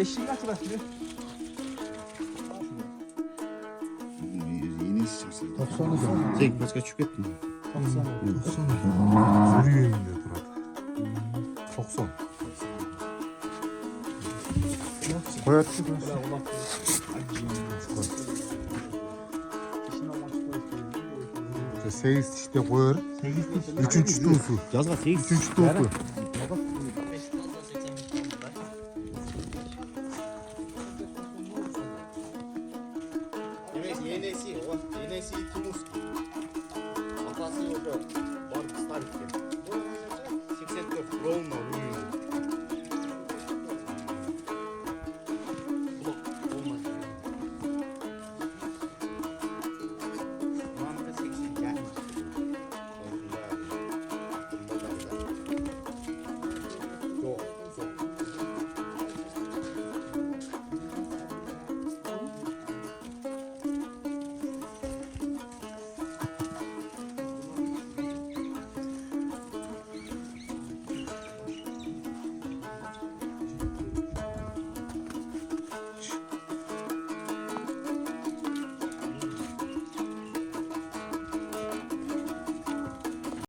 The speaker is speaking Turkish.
eşiğin kaç başlıyor? Yeni istiyorsun. 90'lı da. Sen başka çıkarttın. 90'lı. Yürüyeyim diyor Fırat. 90. Koyattı da. Sekiz işte koyar. Üçüncü tuğsu. Yazma 8. Üçüncü tuğsu. Yenesi, yenesi Timus. Atası yok.